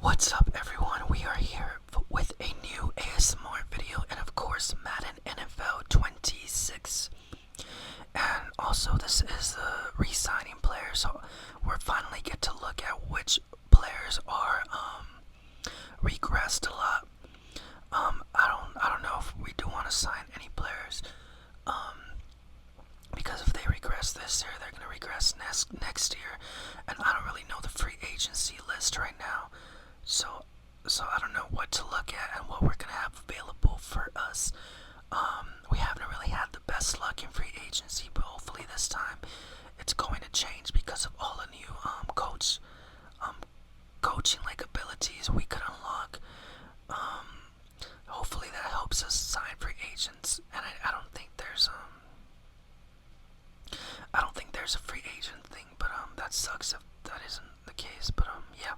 What's up, everyone? We are here with a new ASMR video, and of course, Madden NFL 26. And also, this is the re-signing players, so we're finally get to look at which players are regressed a lot. I don't know if we do want to sign any players, because if they regress this year, they're gonna regress next year, and I don't really know the free agency list right now. So I don't know what to look at and what we're gonna have available for us. We haven't really had the best luck in free agency, but hopefully this time it's going to change because of all the new coaching like abilities we could unlock. Hopefully that helps us sign free agents, and I don't think there's a free agent thing, but that sucks if that isn't the case. But yeah.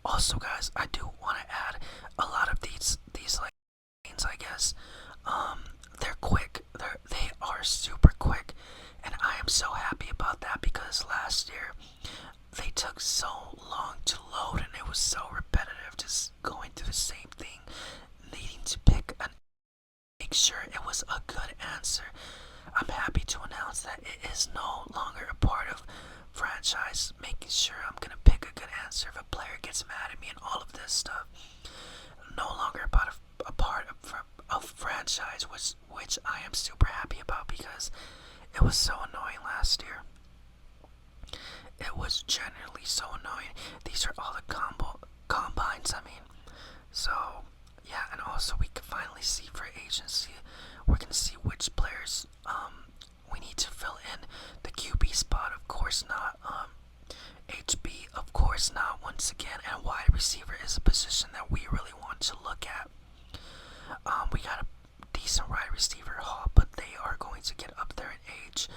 Also, guys, I do want to add a lot of these like lanes, I guess. They're quick. They are super quick, and I am so happy about that because last year they took so long to load, and it was so repetitive, just going through the same thing, needing to pick and make sure it was a good answer. I'm happy to announce that it is no longer a part of franchise, making sure I'm gonna pick a good answer if a player gets mad at me and all of this stuff. No longer a part of franchise, which I am super happy about because it was so annoying last year. It was generally so annoying. These are all the combines, I mean. So yeah, and also we can finally see for agency. We're gonna see which players we need to fill in. The QB spot, of course not. HB, of course not, once again. And wide receiver is a position that we really want to look at. We got a decent wide receiver haul, but they are going to get up there in age,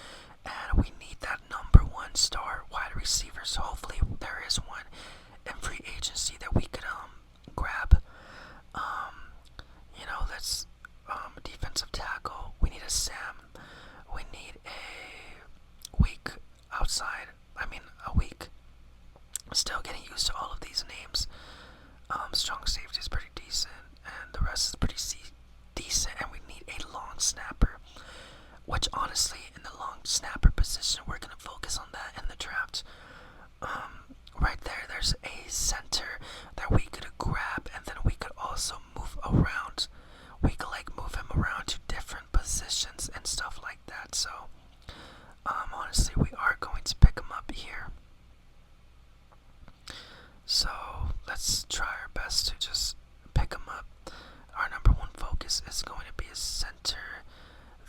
and we need that number one star wide receiver. So hopefully there is one in free agency that we could grab. That's defensive tackle. We need a Sam. We need a weak outside. A weak. Still getting used to all of these names. Strong safety is pretty decent, and the rest is pretty decent. And we need a long snapper, which honestly, in the long snapper position, we're gonna focus on that in the draft. Right there's a center that we could grab, and then we could also move around. We could move him around to different positions and stuff like that. So honestly, we are going to pick him up here. So let's try our best to just pick him up. Our number one focus is going to be a center.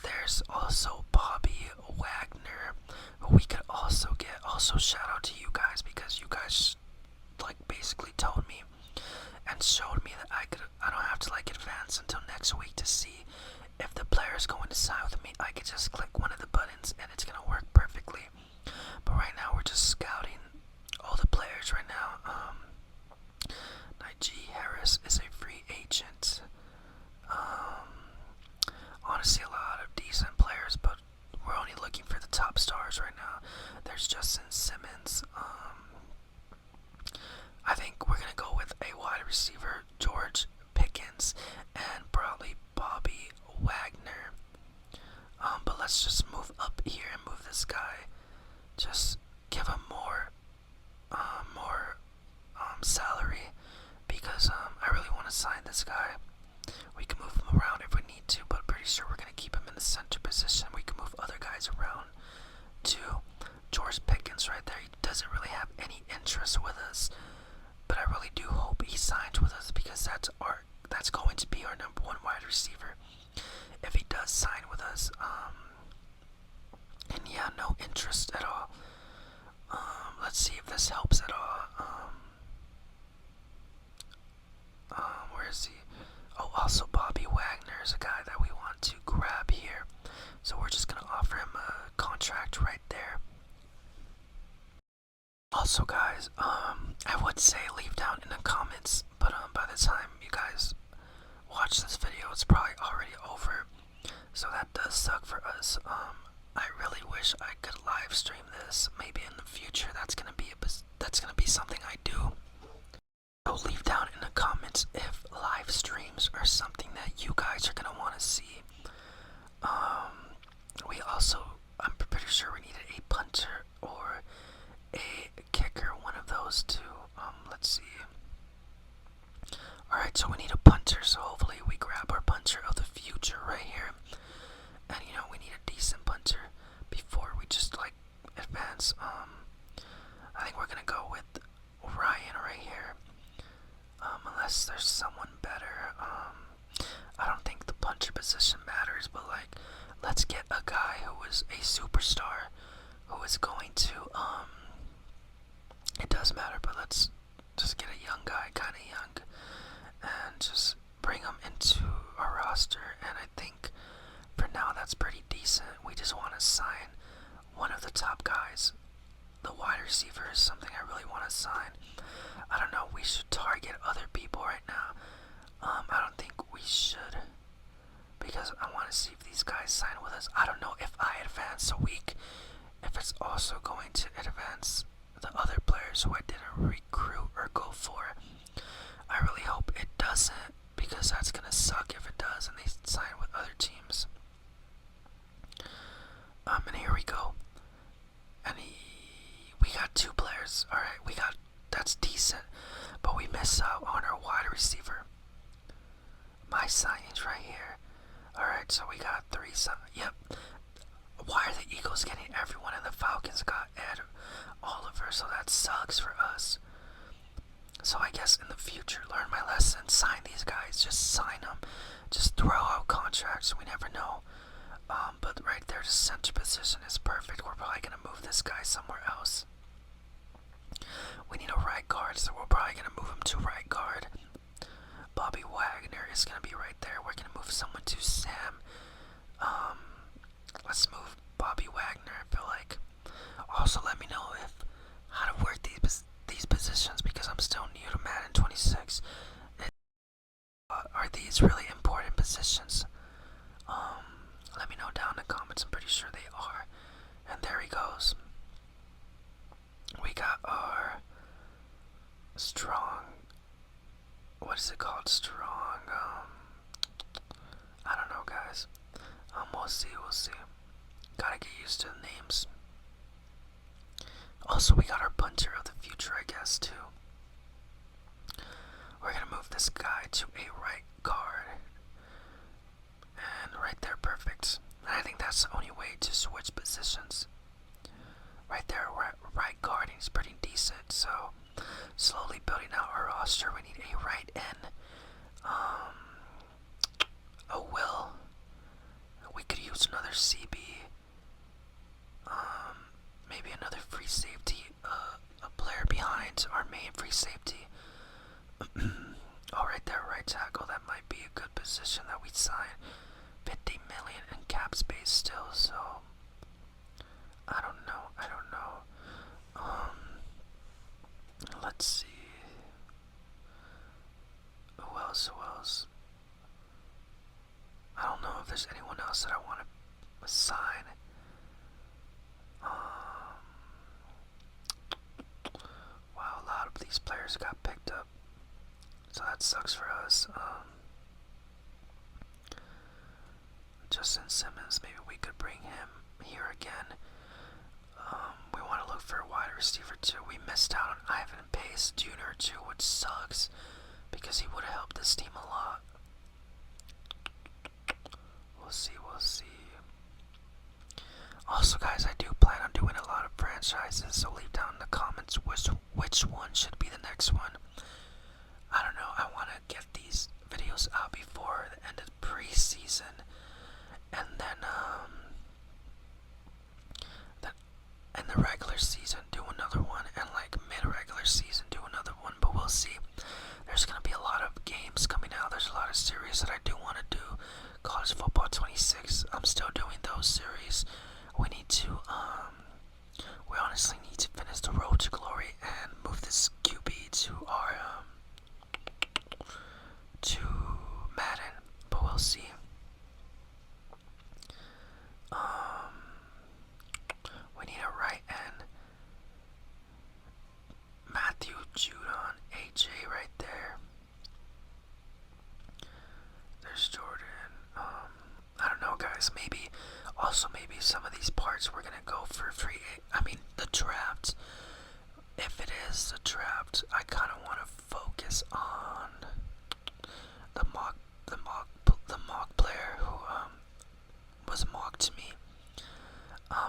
There's also Bobby Wagner, who we could also get. Also, shout out to you guys because you guys basically told me and showed me that I don't have to advance until next week to see if the player is going to sign with me. I could just click one of the buttons and it's gonna work perfectly. But right now we're just scouting all the players right now. Najee Harris is a free agent. Honestly, a lot of decent players, but we're only looking for the top stars right now. There's Justin Simmons. I think we're gonna go with a wide receiver, George Pickens, and probably Bobby Wagner. But let's just move up here and move this guy. Just give him more salary because I really want to sign this guy. We can move him around if we need to, but I'm pretty sure we're gonna keep him in the center position. We can move other guys around too. George Pickens right there, he doesn't really have any interest with us, but I really do hope he signs with us because that's going to be our number one wide receiver if he does sign with us. And yeah, no interest at all. Let's see if this helps at all. Where is he? Oh, also Bobby Wagner is a guy that we want to grab here, so we're just gonna offer him a contract right there. Also, guys, I would say leave down in the comments, but by the time you guys watch this video, it's probably already over. So that does suck for us. I really wish I could live stream this. Maybe in the future, that's gonna be something I do. So leave comments if live streams are something that you guys are gonna want to see. We also, I'm pretty sure we needed a punter or a kicker, one of those two. Let's see. Alright, so we need a punter, so hopefully we grab our punter of the future right here. And you know, we need a decent punter before we just like advance. I think we're gonna go with Ryan right here. Unless there's someone better. I don't think the punter position matters, but like, let's get a guy who is a superstar, who is going to, it does matter, but let's just get a young guy, kind of young, and just bring him into our roster. And I think for now that's pretty decent. We just want to sign one of the top guys. The wide receiver is something I really want to sign. I don't know, we should target other people right now. I don't think we should, because I want to see if these guys sign with us. I don't know if I advance a week, if it's also going to advance the other players who I didn't recruit or go for. I really hope it doesn't, because that's gonna suck if it does and they sign with other teams. And here we go. And we got two players. Alright, that's decent, but we miss out on our wide receiver. My signings right here. Alright, so we got three. Yep. Why are the Eagles getting everyone and the Falcons got Ed Oliver? So that sucks for us. So I guess in the future, learn my lesson. Sign these guys. Just sign them. Just throw out contracts. We never know. But right there, the center position is perfect. We're probably gonna move this guy somewhere else. We need a right guard, so we're probably gonna move him to right guard. Bobby Wagner is gonna be right there. We're gonna move someone to Sam. Let's move Bobby Wagner. I feel like. Also, let me know if how to work these positions, because I'm still new to Madden 26. Are these really important positions? Let me know down in the comments. I'm pretty sure they are. And there he goes. We got our strong. What is it called? Strong. I don't know, guys. We'll see. We'll see. Gotta get used to the names. Also, we got our punter of the future, I guess, too. We're gonna move this guy to a right guard. And right there, perfect. And I think that's the only way to switch positions. Right there, right guard, he's pretty decent. So, slowly building out our roster. We need a right end. A Will. We could use another CB. Maybe another free safety. A player behind our main free safety. Oh, right there, right tackle. That might be a good position that we sign. 50 million in cap space still, so I don't know. Let's see. Who else? I don't know if there's anyone else that I want to sign. Wow, a lot of these players got picked up, so that sucks for us. Justin Simmons, maybe we could bring him here again. We want to look for a wide receiver too. We missed out on Ivan Pace Jr. too, which sucks, because he would have helped this team a lot. We'll see. Also, guys, I do plan on doing a lot of franchises, so leave down in the comments which one should be the next one. I don't know. I want to get these videos out before the end of the preseason, and then in the regular season do another one, and like mid-regular season do another one. But we'll see. There's gonna be a lot of games coming out. There's a lot of series that I do want to do. College Football 26. I'm still doing those series. We need to we honestly need to finish the road to glory and move this QB to our to Madden. But we'll see. I kind of want to focus on the mock, the mock player who was mocked to me.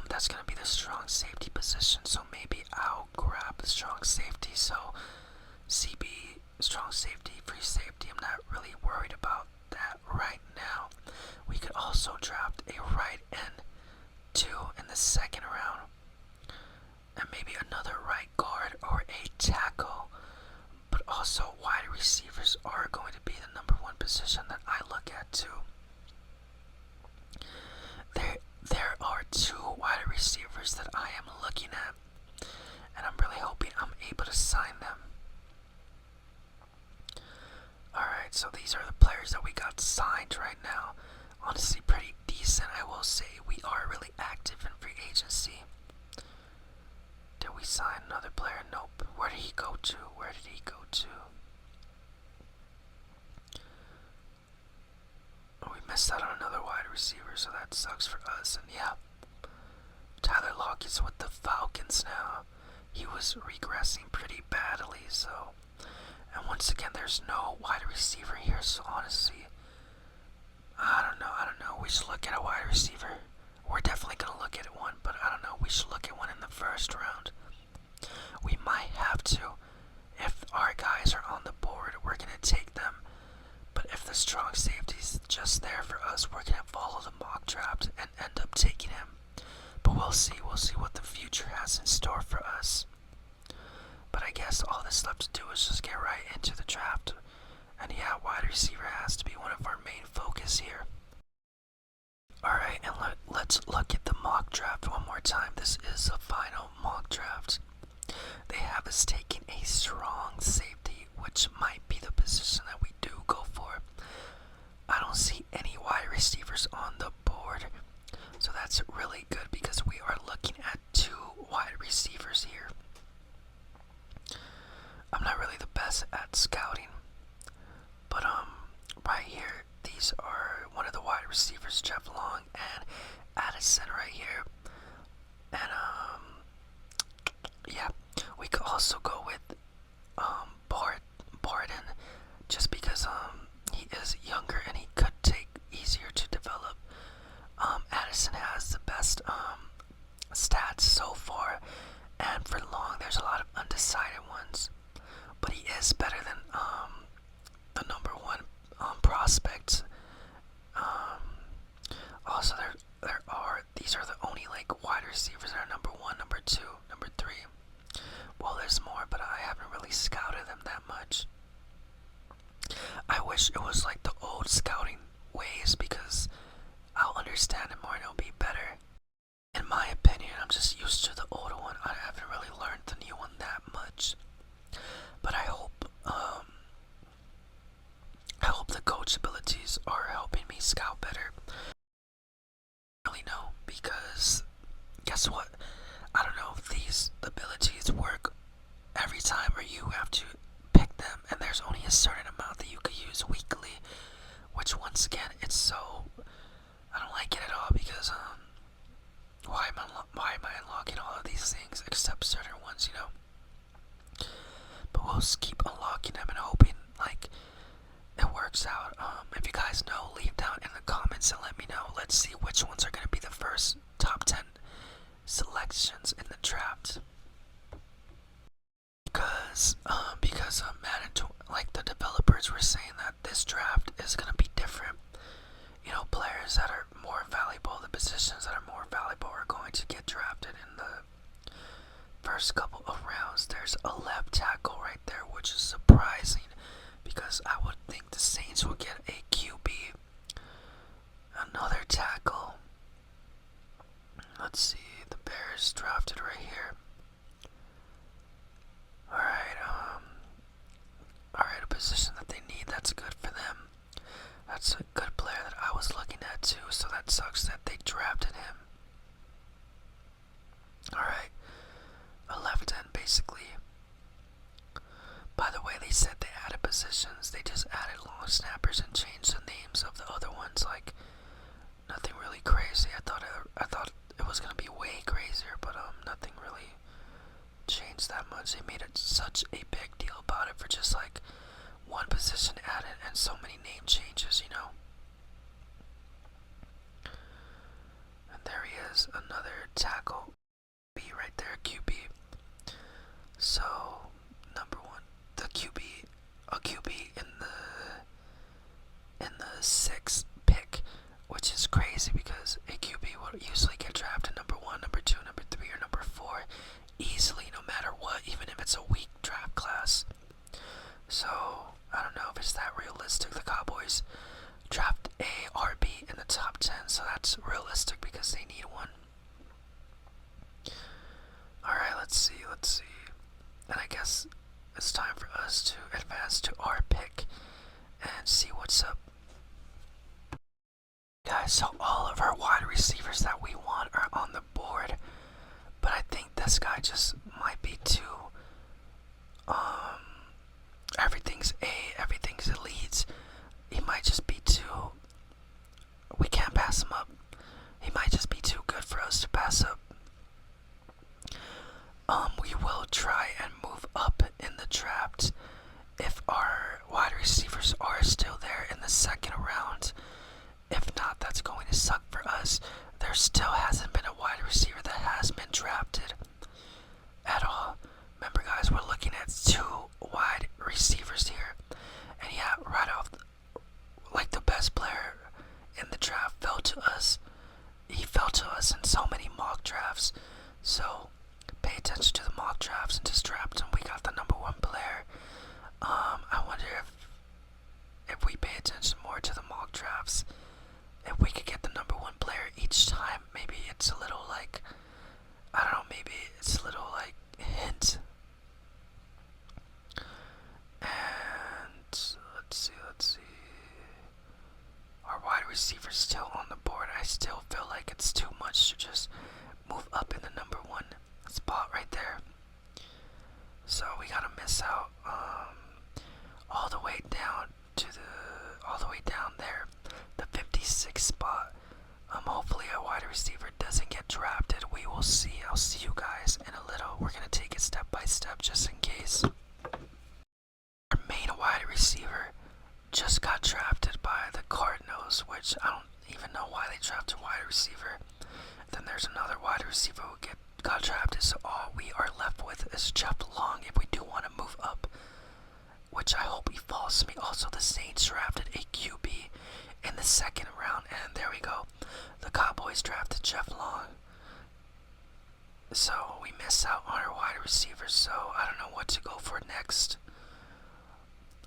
That's gonna be the strong safety position. So maybe I'll grab the strong safety. So CB, strong safety, free safety. I'm not really worried about that right now. We could also draft a right end two in the second round, and maybe another right guard or a tackle. But also wide receivers are going to be the number one position that I look at too. There are two wide receivers that I am looking at, and I'm really hoping I'm able to sign them. Alright, so these are the players that we got signed right now. Honestly, pretty decent, I will say. We are really active in free agency. Did we sign another player? Nope. Where did he go to? Oh, we missed out on another wide receiver, so that sucks for us. And yeah, Tyler Lockett's with the Falcons now. He was regressing pretty badly, so. And once again, there's no wide receiver here, so honestly, I don't know. We should look at a wide receiver. We're definitely gonna look at one, but I don't know. We should look at one in the first round. We might have to. If our guys are on the board, we're gonna take them. But if the strong safety's just there for us, we're gonna follow the mock draft and end up taking him. But we'll see what the future has in store for us. But I guess all that's left to do is just get right into the draft. And yeah, wide receiver has to be one of our main focus here. Alright, and let's look at the mock draft one more time. This is a final mock draft. They have us taking a strong safety, which might be the position that we do go for. I don't see any wide receivers on the board, so that's really good because we are looking at two wide receivers here. I'm not really the best at scouting, but right here, these are one of the wide receivers, Jeff Long and Addison right here. And yeah, we could also go with Barden, just because he is younger and he could take easier to develop. Addison has the best stats so far, and for Long there's a lot of undecided ones, but he is better than the number one prospect. Also, these are the only like wide receivers that are number one, number two, number three. Well, there's more, but I haven't really scouted them that much. I wish it was like the old scouting ways, because I'll understand it more and it'll be better. In my opinion, I'm just used to the older one. I haven't really learned the new one that much. But I hope the coach abilities are helping me scout better. I don't really know, because guess what? I don't know if these abilities work every time, or you have to pick them, and there's only a certain amount that you could use weekly, which once again, it's so, I don't like it at all, because why am I unlocking all of these things except certain ones, you know? But we'll just keep unlocking them and hoping like it works out. If you guys know, leave down in the comments and let me know. Let's see which ones are going to be the first top 10 selections in the draft. Because Madden, like the developers were saying that this draft is going to be different. You know, players that are more valuable, the positions that are more valuable are going to get drafted in the first couple of rounds. There's a left tackle right there, which is surprising, because I would think the Saints will get a QB. Another tackle. Let's see, the Bears drafted right here. Alright, a position that they need, that's good for them. That's a good player that I was looking at too, so that sucks that they drafted him. Alright, a left end basically. By the way, they said they added positions. They just added long snappers and changed the names of the other ones. Like, nothing really crazy. I thought it was gonna be way crazier, but nothing really change that much. They made it such a big deal about it for just like one position added and so many name changes, you know. And there he is, another tackle. B right there, QB. So number one, the QB, a QB in the sixth pick, which is crazy because a QB will usually get drafted number one, number two, number three, or number four easily, no matter what, even if it's a weak draft class. So I don't know if it's that realistic. The Cowboys draft a RB in the top 10, so that's realistic because they need one. Alright, let's see. And I guess it's time for us to advance to our pick and see what's up. Guys, so all of our wide receivers that we want are on the board, but I think this guy just might be too, everything's A, everything's elite. He might just be too, we can't pass him up. He might just be too good for us to pass up. We will try and move up in the draft if our wide receivers are still there in the second round. If not, that's going to suck for us. There still hasn't been a wide receiver that has been drafted at all. Remember guys, we're looking at 2 wide receivers here. And yeah, right off, like the best player in the draft fell to us. He fell to us in so many mock drafts. So pay attention to the mock drafts and just draft him. We got the number 1 player. I wonder if we pay attention more to the mock drafts, if we could get the number 1 player each time. Maybe it's a little like, I don't know, maybe it's a little like hint. And let's see. Our wide receiver's still on the board. I still feel like it's too much to just move up in the number 1 spot right there. So we gotta miss out all the way down there, the 56th spot. Hopefully a wide receiver doesn't get drafted. We will see. I'll see you guys in a little. We're gonna take it step by step just in case. Our main wide receiver just got drafted by the Cardinals, which I don't even know why they drafted a wide receiver. Then there's another wide receiver who got drafted, so all we are left with is Jeff Long if we do want to move up, which I hope he falls to me. Also, the Saints drafted a QB in the second round, and there we go. The Cowboys drafted Jeff Long. So we miss out on our wide receivers, so I don't know what to go for next.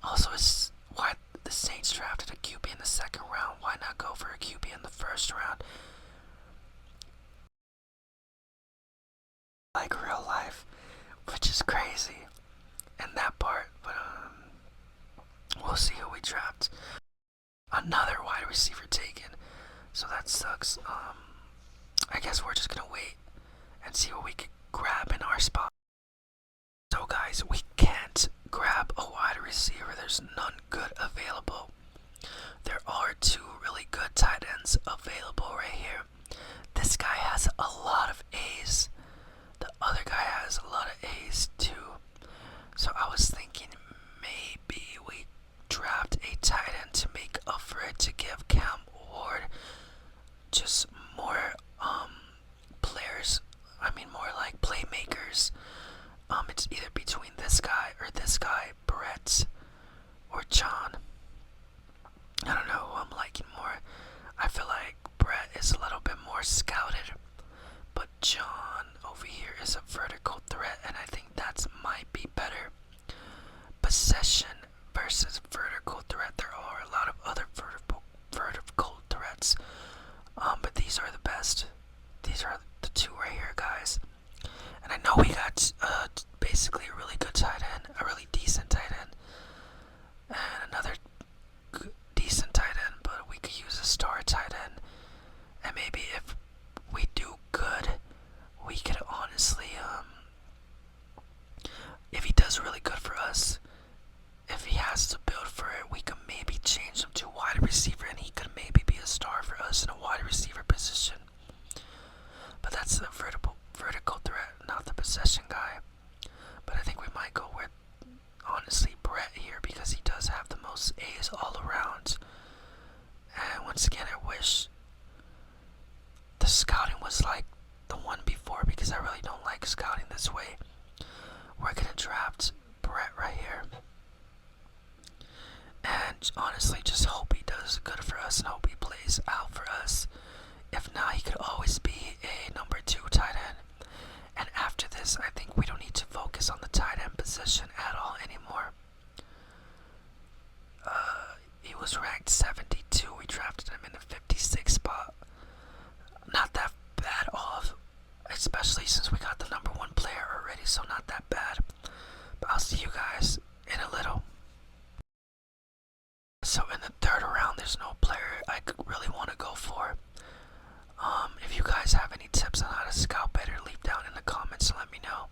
Also, it's why the Saints drafted a QB in the second round. Why not go for a QB in the first round? Like real life, which is crazy in that part, but we'll see who we draft. Another wide receiver taken, so that sucks. I guess we're just gonna wait and see what we can grab in our spot. So guys, we can't grab a wide receiver. There's none good available. There are 2 really good tight ends available right here. This guy has a lot of A's. The other guy has a lot of A's too. So I was thinking maybe we draft a tight end to make up for it, to give Cam Ward just more players. I mean more like playmakers. It's either between this guy or this guy, Brett or John. I don't know who I'm liking more. I feel like Brett is a little bit more scouted, but John over here is a vertical threat, and I think that might be better. Possession versus vertical threat. There are a lot of other vertical threats, but these are the best. These are the 2 right here, guys. And I know we got basically a really good tight end, a really decent tight end, and another decent tight end, but we could use a star tight end. And maybe if we do good, we could honestly, if he does really good for us, if he has to build for it, we could maybe change him to wide receiver, and he could maybe be a star for us in a wide receiver position. But that's the vertical threat, not the possession guy. B's, A's all around. And once again, I wish the scouting was like the one before, because I really don't like scouting this way. We're gonna draft Brett right here. And honestly, just hope he does good for us and hope he plays out for us. If not, he could always be a number 2 tight end. And after this, I think we don't need to focus on the tight end position at all anymore. He was ranked 72. We drafted him in the 56th spot. Not that bad off, especially since we got the number 1 player already, so not that bad. But I'll see you guys in a little. So in the 3rd round, there's no player I could really want to go for. If you guys have any tips on how to scout better, leave down in the comments and let me know.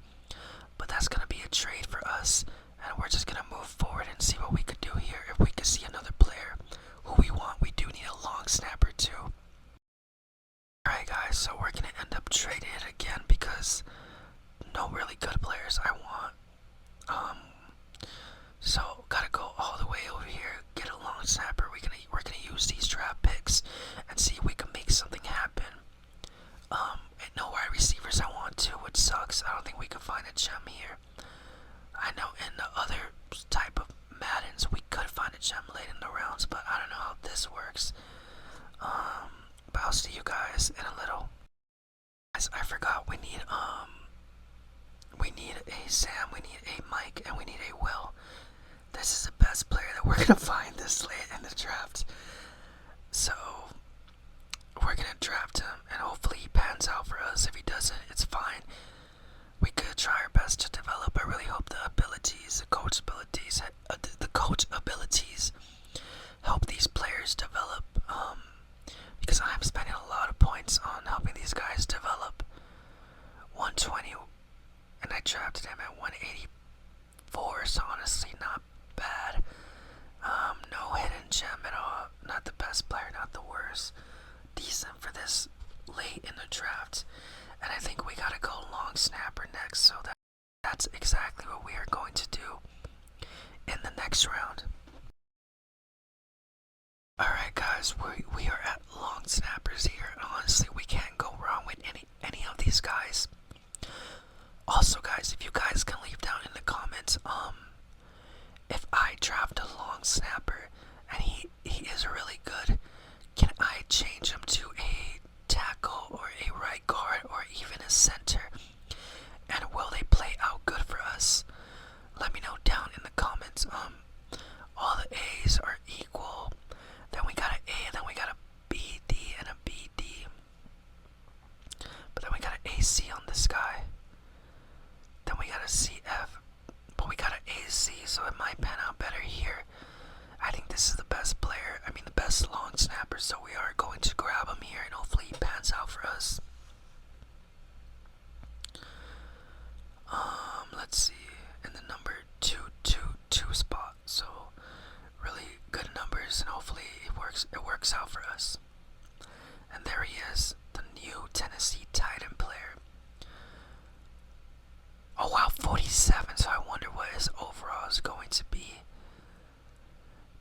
But that's gonna be a trade for us, and we're just gonna move forward and see what we could do here. If we could see another player who we want, we do need a long snapper too. Alright guys, so we're gonna end up trading it again because no really good players I want. So gotta go all the way over here, get a long snapper. We're gonna use these draft picks and see if we can make something happen. And no wide receivers I want to, which sucks. I don't think we can find a gem here. I know in the other type of Maddens we could find a gem late in the rounds, but I don't know how this works. But I'll see you guys in a little. Guys, I forgot we need a Sam, we need a Mike, and we need a Will. This is the best player that we're gonna find this late in the draft. So we're gonna draft him, and hopefully he pans out for us. If he doesn't, it's fine. We could try our best to develop. I really hope the abilities, the coach abilities help these players develop. Because I'm spending a lot of points on helping these guys develop. 120, and I drafted him at 184, so honestly not bad. No hidden gem at all. Not the best player, not the worst. Decent for this late in the draft. And I think we gotta go long snapper next, so that's exactly what we are going to do in the next round. Alright guys, we are at long snappers here, and honestly we can't go wrong with any of these guys. Also guys, if you guys can leave down in the comments, if I draft a long snapper and he is really good, can I change him to a tackle or a right guard or even a center? And will they play out good for us? Let me know down in the comments. All the A's are equal. Then we got an A, then we got a BD and a BD. But then we got an AC on this guy. Then we got a CF. But we got an AC, so it might pan out better here. I think this is the best player, the best long snapper, so we are going to grab him here and hopefully he pans out for us. Let's see, in the number 222 spot, so really good numbers and hopefully it works out for us. And there he is, the new Tennessee Titan player. Oh wow, 47, so I wonder what his overall is going to be.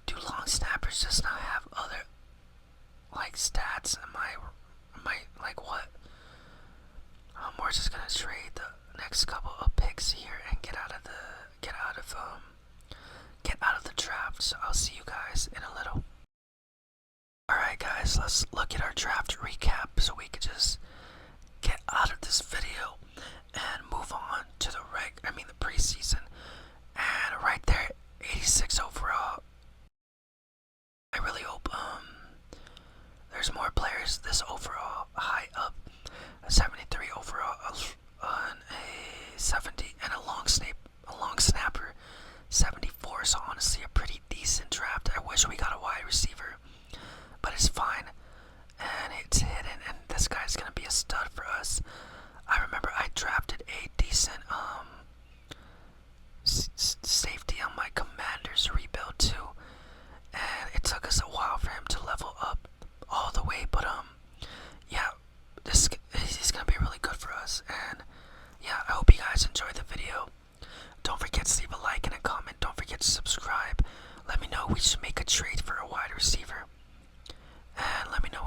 Do long snappers just not have other like stats? Am I like what? We're just gonna trade the next couple of picks here and get out of the draft. So I'll see you guys in a little. Alright guys, let's look at our draft recap so we can just get out of this video and move on to the preseason. And right there, 86 overall. I really hope there's more players this overall high up. A 73 overall on a 70 and a long snapper 74. So honestly a pretty decent draft. I wish we got a wide receiver, but it's fine. And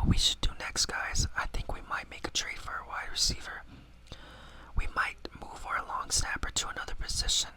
what we should do next, guys. I think we might make a trade for a wide receiver. We might move our long snapper to another position